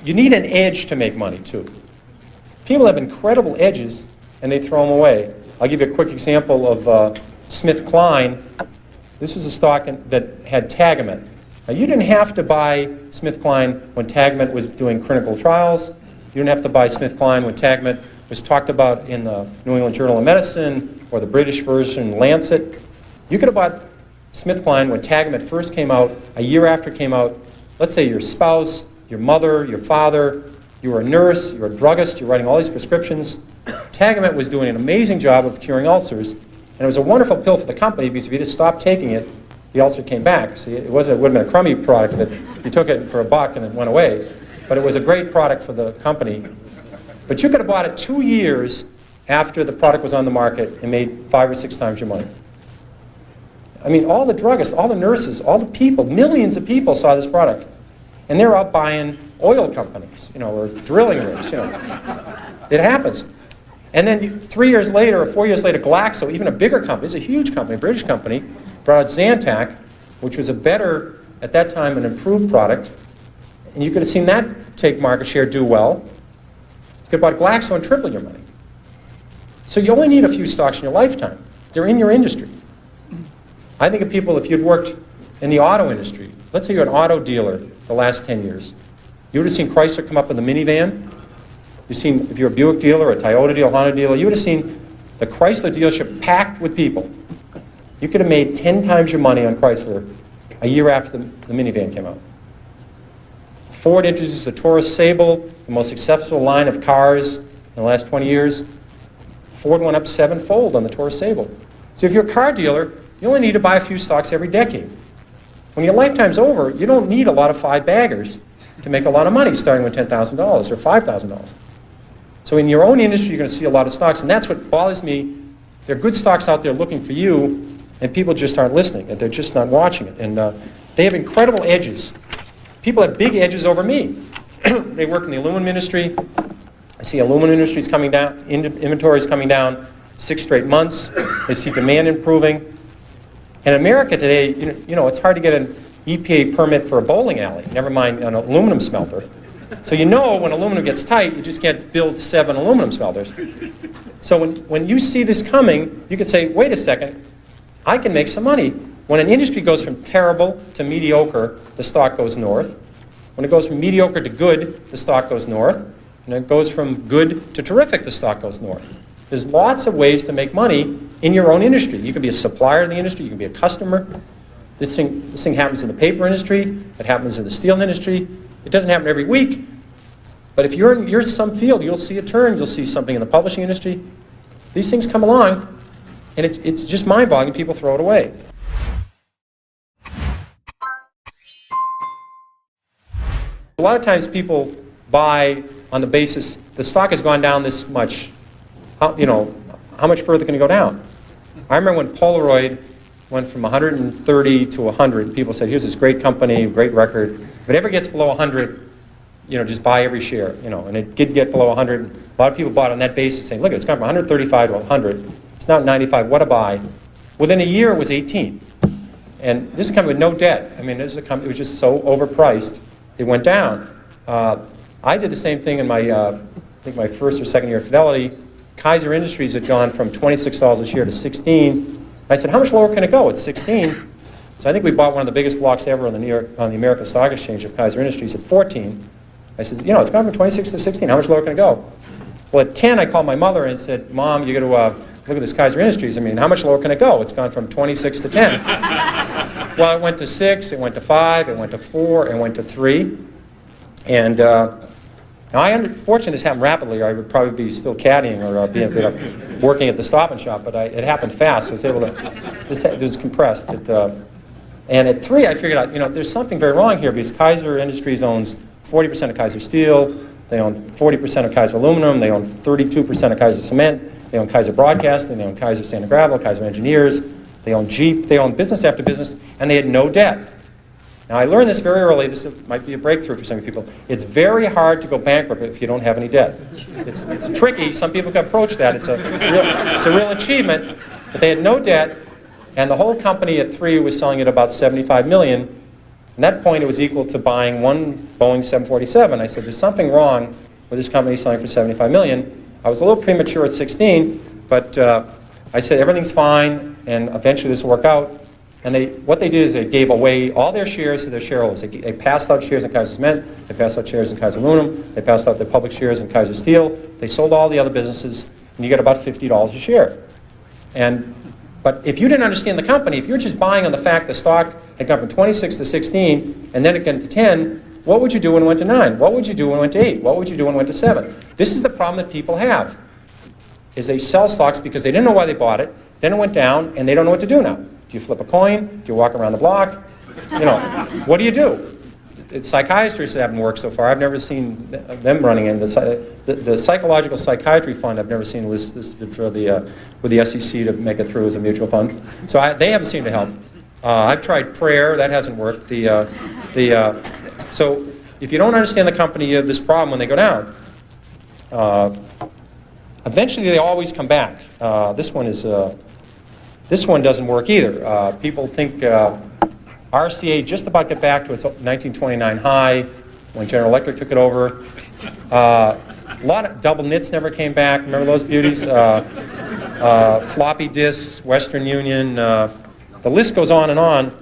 you need an edge to make money, too. People have incredible edges, and they throw them away. I'll give you a quick example of SmithKline. This is a stock that had Tagamet. Now, you didn't have to buy SmithKline when Tagamet was doing clinical trials. You didn't have to buy SmithKline when Tagamet was talked about in the New England Journal of Medicine or the British version, Lancet. You could have bought SmithKline when Tagamet first came out, a year after it came out. Let's say your spouse, your mother, your father, you were a nurse, you were a druggist, you're writing all these prescriptions. Tagamet was doing an amazing job of curing ulcers, and it was a wonderful pill for the company because if you just stopped taking it, the ulcer came back. See, it would have been a crummy product if you took it for $1 and it went away, but it was a great product for the company. But you could have bought it 2 years after the product was on the market and made 5 or 6 times your money. I mean, all the druggists, all the nurses, all the people, millions of people saw this product. And they're out buying oil companies, or drilling rigs, It happens. And then 3 years later or 4 years later, Glaxo, even a bigger company, it's a huge company, a British company, brought out Zantac, which was a better, at that time, an improved product. And you could have seen that take market share, do well. You could have bought Glaxo and triple your money. So you only need a few stocks in your lifetime. They're in your industry. I think of people, if you'd worked in the auto industry, let's say you're an auto dealer the last 10 years, you would have seen Chrysler come up in the minivan. You've seen, if you're a Buick dealer, a Toyota dealer, Honda dealer, you would have seen the Chrysler dealership packed with people. You could have made 10 times your money on Chrysler a year after the minivan came out. Ford introduced the Taurus Sable, the most successful line of cars in the last 20 years. Ford went up 7-fold on the Taurus Sable. So if you're a car dealer, you only need to buy a few stocks every decade. When your lifetime's over, you don't need a lot of 5-baggers to make a lot of money starting with $10,000 or $5,000. So in your own industry, you're going to see a lot of stocks, and that's what bothers me. There are good stocks out there looking for you, and people just aren't listening, and they're just not watching it. And they have incredible edges. People have big edges over me. They work in the aluminum industry. I see aluminum industries coming down, inventories coming down 6 straight months. They see demand improving. In America today, it's hard to get an EPA permit for a bowling alley, never mind an aluminum smelter. So when aluminum gets tight, you just can't build 7 aluminum smelters. So when you see this coming, you can say, wait a second, I can make some money. When an industry goes from terrible to mediocre, the stock goes north. When it goes from mediocre to good, the stock goes north. And it goes from good to terrific, the stock goes north. There's lots of ways to make money in your own industry. You can be a supplier in the industry, you can be a customer. This thing happens in the paper industry, it happens in the steel industry. It doesn't happen every week, but if you're in some field, you'll see a turn, you'll see something in the publishing industry. These things come along, and it's just mind-boggling, people throw it away. A lot of times people buy on the basis, the stock has gone down this much, how much further can it go down? I remember when Polaroid went from 130 to 100, people said, here's this great company, great record. If it ever gets below 100, just buy every share, and it did get below 100. A lot of people bought on that basis saying, look, it's gone from 135 to 100. It's now 95, what a buy. Within a year, it was 18. And this is a company with no debt. I mean, this is a company, it was just so overpriced, it went down. I did the same thing in my, I think my first or second year at Fidelity. Kaiser Industries had gone from $26 a share to 16. I said, how much lower can it go? It's 16. So I think we bought one of the biggest blocks ever on the American Stock Exchange of Kaiser Industries at 14. I said, it's gone from 26 to 16. How much lower can it go? Well, at 10, I called my mother and said, Mom, you got to look at this Kaiser Industries. I mean, how much lower can it go? It's gone from 26 to 10. Well, it went to 6, it went to 5, it went to 4, it went to 3. And now, fortunately, this happened rapidly, or I would probably be still caddying or working at the Stop and Shop, but it happened fast. So I was able to, it was compressed. And at 3, I figured out, there's something very wrong here because Kaiser Industries owns 40% of Kaiser Steel, they own 40% of Kaiser Aluminum, they own 32% of Kaiser Cement, they own Kaiser Broadcasting, they own Kaiser Sand and Gravel, Kaiser Engineers, they own Jeep, they own business after business, and they had no debt. Now, I learned this very early. This might be a breakthrough for some people. It's very hard to go bankrupt if you don't have any debt. It's tricky. Some people can approach that. It's a real achievement. But they had no debt, and the whole company at 3 was selling at about $75 million. At that point, it was equal to buying one Boeing 747. I said, there's something wrong with this company selling for $75 million. I was a little premature at 16, but I said, everything's fine, and eventually this will work out. And what they did is they gave away all their shares to their shareholders. They passed out shares in Kaiser Cement, they passed out shares in Kaiser Aluminum, they passed out their public shares in Kaiser Steel, they sold all the other businesses, and you get about $50 a share. But if you didn't understand the company, if you're just buying on the fact the stock had gone from 26 to 16, and then it got to 10, what would you do when it went to 9? What would you do when it went to 8? What would you do when it went to 7? This is the problem that people have, is they sell stocks because they didn't know why they bought it, then it went down, and they don't know what to do now. Do you flip a coin? Do you walk around the block? You know, what do you do? Psychiatrists haven't worked so far. I've never seen them running in. The Psychological Psychiatry Fund, I've never seen listed for with the SEC to make it through as a mutual fund. So they haven't seemed to help. I've tried prayer. That hasn't worked. So if you don't understand the company, you have this problem when they go down. Eventually, they always come back. This one doesn't work either. People think RCA just about got back to its 1929 high when General Electric took it over. A lot of double knits never came back. Remember those beauties? Floppy disks, Western Union. The list goes on and on.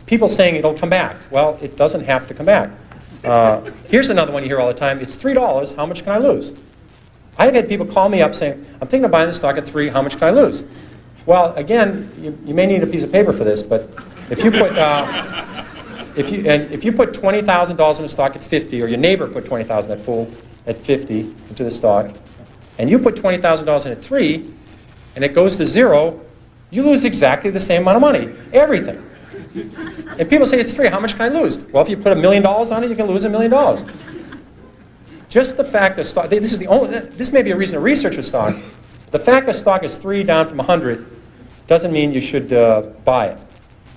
People saying it'll come back. Well, it doesn't have to come back. Here's another one you hear all the time. It's $3. How much can I lose? I've had people call me up saying, I'm thinking of buying the stock at 3. How much can I lose? Well, again, you may need a piece of paper for this, but if you put if you put $20,000 in a stock at 50, or your neighbor put $20,000 at 50 into the stock, and you put $20,000 in at 3, and it goes to 0, you lose exactly the same amount of money, everything. And people say it's 3. How much can I lose? Well, if you put $1 million on it, you can lose $1 million. Just the fact that stock, this may be a reason to research a stock. The fact that stock is 3 down from 100 doesn't mean you should buy it.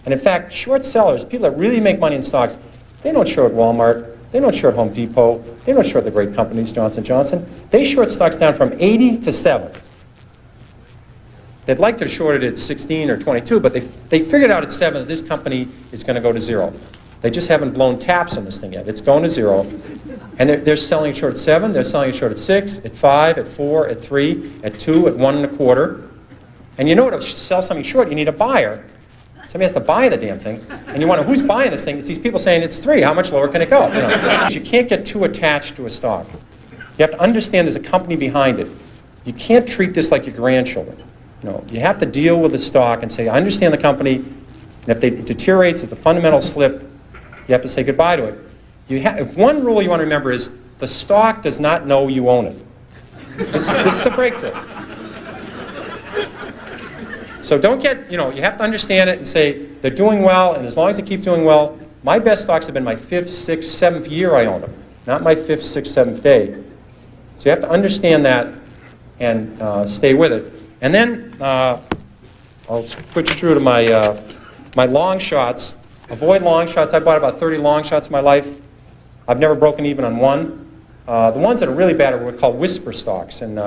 And in fact, short sellers, people that really make money in stocks, they don't short Walmart, they don't short Home Depot, they don't short the great companies, Johnson & Johnson. They short stocks down from 80 to 7. They'd like to short it at 16 or 22, but they figured out at 7 that this company is going to go to 0. They just haven't blown taps on this thing yet. It's going to 0. And they're selling it short at 7, they're selling it short at 6, at 5, at 4, at 3, at 2, at 1 1/4. And you know to sell something short, you need a buyer. Somebody has to buy the damn thing. And you wonder, who's buying this thing? It's these people saying, it's 3, how much lower can it go? You know, you can't get too attached to a stock. You have to understand there's a company behind it. You can't treat this like your grandchildren. You know, you have to deal with the stock and say, I understand the company, and if it deteriorates, if the fundamentals slip, you have to say goodbye to it. If one rule you want to remember is, the stock does not know you own it. This is a breakthrough. So don't get, you have to understand it and say, they're doing well, and as long as they keep doing well, my best stocks have been my 5th, 6th, 7th year I owned them, not my 5th, 6th, 7th day. So you have to understand that and stay with it. And then I'll switch through to my long shots. Avoid long shots. I bought about 30 long shots in my life. I've never broken even on one. The ones that are really bad are what we call whisper stocks. And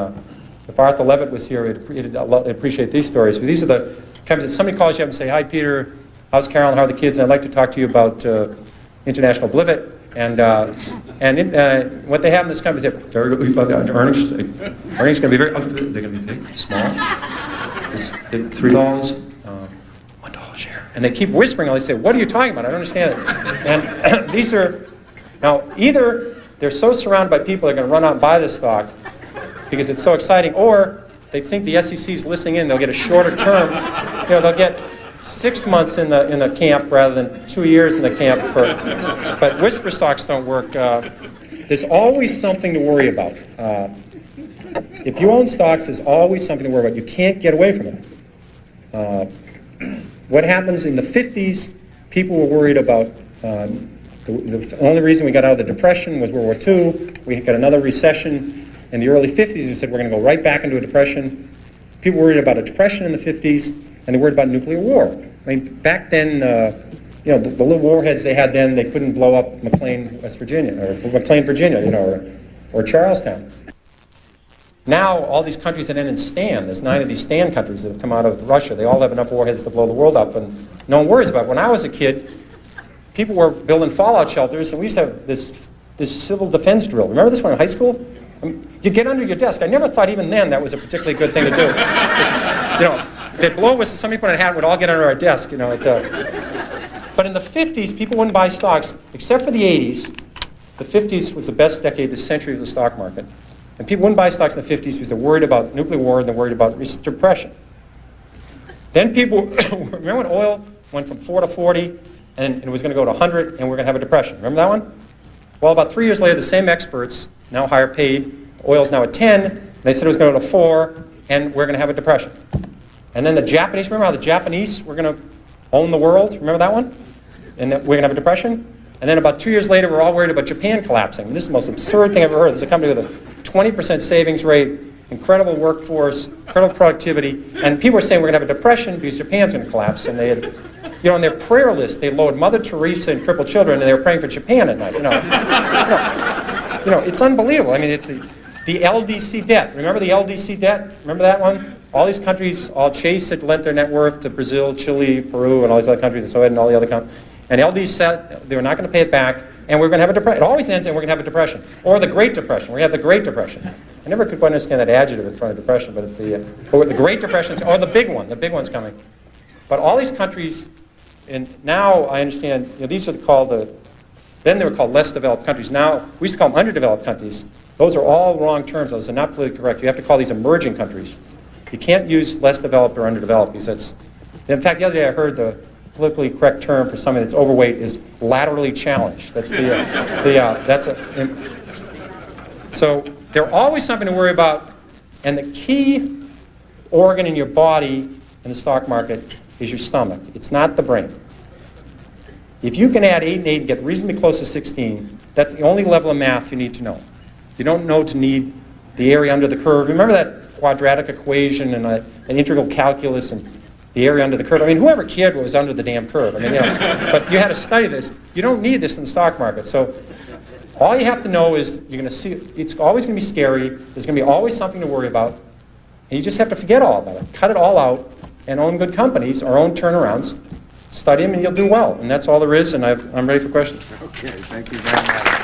if Arthur Levitt was here, he'd appreciate these stories. But these are the times that somebody calls you up and say, hi, Peter, how's Carolyn, how are the kids? And I'd like to talk to you about International Blivet. And what they have in this company is very good about the earnings. Earnings going to be very, they're going to be big, small. $3, $1 a share. And they keep whispering, and they say, what are you talking about? I don't understand it. And these are, now either they're so surrounded by people that are going to run out and buy this stock because it's so exciting, or they think the SEC's listening in, they'll get a shorter term. They'll get 6 months in the camp rather than 2 years in the camp. But whisper stocks don't work. There's always something to worry about. If you own stocks, there's always something to worry about. You can't get away from it. What happens in the 50s, people were worried about, the only reason we got out of the Depression was World War II. We got another recession. In the early 50s, they said we're going to go right back into a depression. People worried about a depression in the 50s, and they worried about nuclear war. I mean, back then, the little warheads they had then, they couldn't blow up McLean, West Virginia, or McLean, Virginia, or Charlestown. Now, all these countries that end in STAN, there's 9 of these STAN countries that have come out of Russia. They all have enough warheads to blow the world up, and no one worries about it. When I was a kid, people were building fallout shelters, and we used to have this civil defense drill. Remember this one in high school? You get under your desk. I never thought even then that was a particularly good thing to do. They'd blow whistles, some people in a hat would all get under our desk. But in the 50s, people wouldn't buy stocks, except for the 80s. The 50s was the best decade, the century of the stock market. And people wouldn't buy stocks in the 50s because they're worried about nuclear war and they're worried about depression. Then people, remember when oil went from 4 to 40 and it was going to go to 100 and we're going to have a depression? Remember that one? Well, about 3 years later, the same experts, now higher paid, oil's now at 10, and they said it was going to go to 4 and we're going to have a depression. And then the Japanese, remember how the Japanese were going to own the world? Remember that one? And that we're going to have a depression? And then about 2 years later, we're all worried about Japan collapsing. And this is the most absurd thing I've ever heard. There's a company with a 20% savings rate, incredible workforce, incredible productivity, and people were saying we're going to have a depression because Japan's going to collapse. And they had, on their prayer list, they loaded Mother Teresa and crippled children, and they were praying for Japan at night. It's unbelievable. I mean, the LDC debt. Remember the LDC debt? Remember that one? All these countries, all Chase had lent their net worth to Brazil, Chile, Peru, and all these other countries, and so and all the other countries. And LD said they were not going to pay it back, and we're going to have a depression. It always ends and we're going to have a depression. Or the Great Depression. We're going to have the Great Depression. I never could quite understand that adjective in front of depression, but the Great Depression, or the big one. The big one's coming. But all these countries, and now I understand, these are called then they were called less developed countries. Now, we used to call them underdeveloped countries. Those are all wrong terms. Those are not politically correct. You have to call these emerging countries. You can't use less developed or underdeveloped because that's, in fact, the other day I heard the politically correct term for somebody that's overweight is laterally challenged. That's so there's always something to worry about, and the key organ in your body in the stock market is your stomach. It's not the brain. If you can add 8 and 8 and get reasonably close to 16, that's the only level of math you need to know. You don't know to need the area under the curve. Remember that quadratic equation and an integral calculus and the area under the curve? I mean, whoever cared what was under the damn curve? I mean, but you had to study this. You don't need this in the stock market. So all you have to know is you're going to see, it's always going to be scary. There's going to be always something to worry about. And you just have to forget all about it. Cut it all out and own good companies or own turnarounds. Study them and you'll do well. And that's all there is, and I'm ready for questions. Okay, thank you very much.